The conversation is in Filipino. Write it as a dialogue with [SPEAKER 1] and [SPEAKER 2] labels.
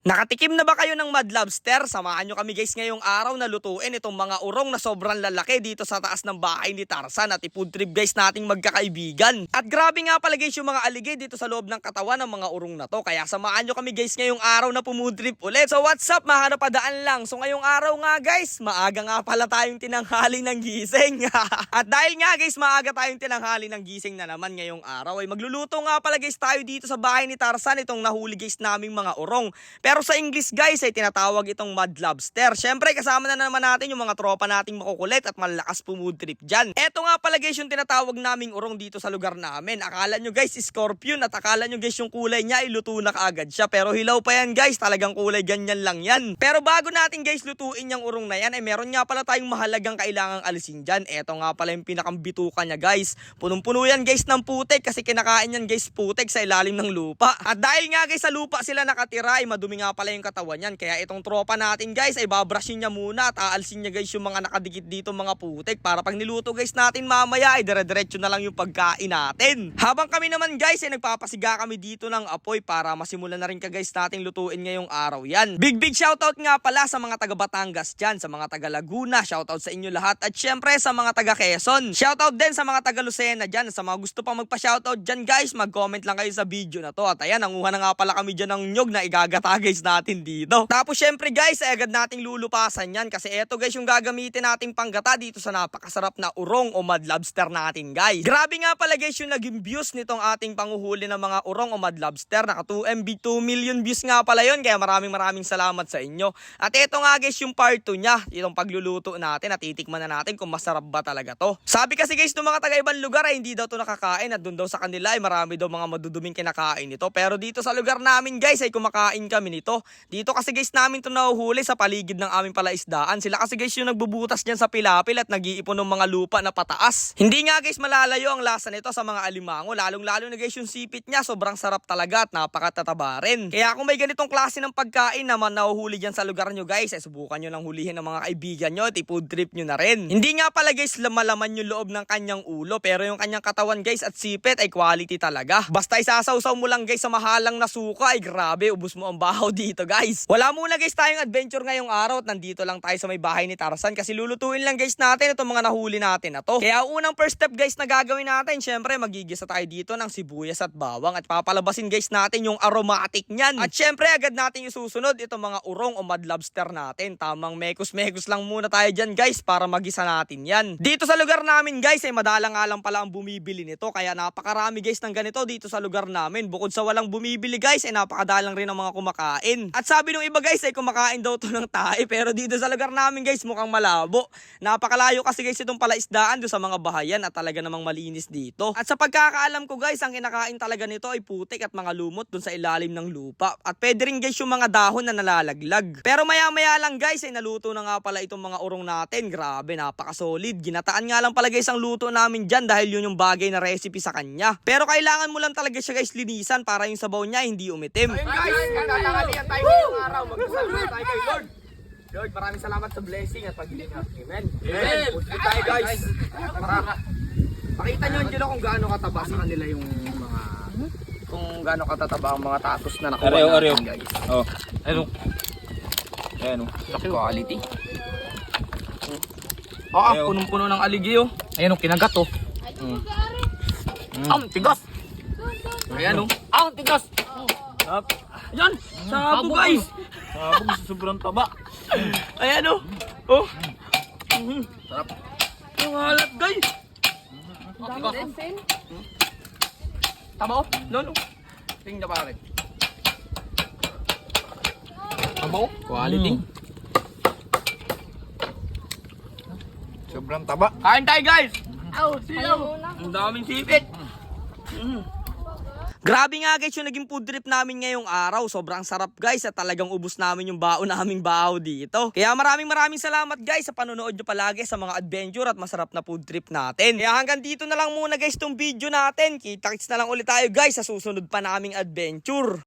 [SPEAKER 1] Nakatikim na ba kayo ng Mad Lobster? Samahan nyo kami guys ngayong araw na lutuin itong mga urong na sobrang lalaki dito sa taas ng bahay ni Tarzan at i-food trip guys nating magkakaibigan. At grabe nga pala guys yung mga aligay dito sa loob ng katawan ng mga urong na to. Kaya samahan nyo kami guys ngayong araw na pumood trip ulit. So what's up, mahanapadaan lang. So ngayong araw nga guys, maaga nga pala tayong tinanghali ng gising. At dahil nga guys maaga tayong tinanghali ng gising na naman ngayong araw ay magluluto nga pala guys tayo dito sa bahay ni Tarzan itong nahuli guys naming mga urong. Pero sa English guys ay tinatawag itong Mad Lobster. Syempre kasama na naman natin yung mga tropa nating makukulit at malakas pumood trip dyan. Eto nga pala guys yung tinatawag naming urong dito sa lugar namin. Akala nyo guys scorpion at akala nyo guys yung kulay niya ay luto na kaagad siya. Pero hilaw pa yan guys, talagang kulay ganyan lang yan. Pero bago natin guys lutuin yung urong na yan ay meron nga pala tayong mahalagang kailangang alisin dyan. Eto nga pala yung pinakambituka niya guys. Punong-puno yan guys ng putik kasi kinakain yan guys putik sa ilalim ng lupa. At dahil nga guys sa lupa sila nakatira ay madumi nga pala yung katawan yan. Kaya itong tropa natin guys ay babrushin niya muna at aalsin niya guys yung mga nakadikit dito mga putik para pag niluto guys natin mamaya ay dire-diretso na lang yung pagkain natin. Habang kami naman guys ay nagpapasiga kami dito ng apoy para masimulan na rin ka guys nating lutuin ngayong araw yan. Big shoutout nga pala sa mga taga Batangas dyan, sa mga taga Laguna, shoutout sa inyo lahat at syempre sa mga taga Quezon. Shoutout din sa mga taga Lucena dyan, sa mga gusto pang magpa-shoutout dyan guys, mag-comment lang kayo sa video na to. At ayan, nanguha na nga pala kami dyan ng nyog na igagata guys natin dito. Tapos syempre guys, ay agad nating lulupasan yan kasi eto guys yung gagamitin nating panggata dito sa napakasarap na urong o Mad Lobster natin guys. Grabe nga pala guys yung naging views nitong ating panguhuli ng mga urong o Mad Lobster. Naka 2 MB 2 million views nga pala yun, kaya maraming salamat sa inyo. At eto nga guys yung part 2 niya, itong pagluluto natin at titikman na natin kung masarap ba talaga to. Sabi kasi guys ng mga taga ibang lugar ay hindi daw to nakakain at dun daw sa kanila ay marami daw mga maduduming kinakain nito. Pero dito sa lugar namin guys ay kumakain kami nito. Dito kasi guys namin to nahuhuli sa paligid ng aming palaisdaan. Sila kasi guys yung nagbubutas dyan sa pilapil at nag-iipon ng mga lupa na pataas. Hindi nga guys malalayo ang lasa nito sa mga alimango. Lalong-lalo na guys yung sipit niya, sobrang sarap talaga at napakatataba rin. Kaya kung may ganitong klase ng pagkain naman nahuhuli dyan sa lugar nyo guys, ay subukan nyo lang hulihin ng mga kaibigan nyo at i-food trip nyo na rin. Hindi nga pala guys malaman yung loob ng kanyang ulo, pero yung kanyang katawan guys at sipit ay quality talaga. Basta isasawsaw mo lang guys sa mahalang na suka ay grabe, ubos mo ang bahaw dito guys. Wala muna guys tayong adventure ngayong araw at nandito lang tayo sa may bahay ni Tarzan kasi lulutuin lang guys natin itong mga nahuli natin na to. Kaya unang first step guys na gagawin natin, syempre magigisa tayo dito ng sibuyas at bawang at papalabasin guys natin yung aromatic niyan. At syempre agad natin yung susunod itong mga urong o Mad Lobster natin. Tamang mekos lang muna tayo dyan guys para magisa natin yan. Dito sa lugar namin guys ay madalang nga lang pala ang bumibili nito kaya napakarami guys ng ganito dito sa lugar namin. Bukod sa walang bumibili guys ay napakadalang rin ng mga kumakain. At sabi nung iba guys ay kumakain daw to ng tae, pero dito sa lugar namin guys mukhang malabo. Napakalayo kasi guys itong palaisdaan doon sa mga bahayan at talaga namang malinis dito. At sa pagkakaalam ko guys ang kinakain talaga nito ay putik at mga lumot doon sa ilalim ng lupa. At pwede rin guys yung mga dahon na nalalaglag. Pero maya lang guys ay naluto na nga pala itong mga urong natin. Grabe, napaka-solid. Ginataan nga lang pala guys ang luto namin dyan dahil yun yung bagay na recipe sa kanya. Pero kailangan mo lang talaga siya guys linisan para yung sabaw niya hindi umitim.
[SPEAKER 2] Ayun guys, nagtatangalian tayo ngayong araw. Magdasal tayo kay Lord. Lord, maraming salamat sa blessing at pag-iling. Amen. Amen. Punta tayo guys. Pakita nyo nyo kung gaano kataba sa kanila yung mga... Kung gaano katataba ang mga tatos na nakuha natin guys.
[SPEAKER 3] Oh. Ano? Ayan o.
[SPEAKER 2] Quality. Punong-puno ng aligi oh. Ayan o, kinagat oh. Ang tigas. Ayan oh. Ang tigas. Ayan, sabo guys.
[SPEAKER 3] Sabog sa sobrang taba.
[SPEAKER 2] Ayan oh. Oh. Sarap. Yung halat guys. Tama oh. No. Tingnan pare. Tama oh. Quality.
[SPEAKER 3] Sobrang taba.
[SPEAKER 2] Kain tayo guys. Silaw. Ang daming sipit.
[SPEAKER 1] Grabe nga guys yung naging food trip namin ngayong araw. Sobrang sarap guys at talagang ubos namin yung baon naming bahaw dito. Kaya maraming salamat guys sa panonood nyo palagi sa mga adventure at masarap na food trip natin. Kaya hanggang dito na lang muna guys tong video natin. Kita-kits na lang ulit tayo guys sa susunod pa naming adventure.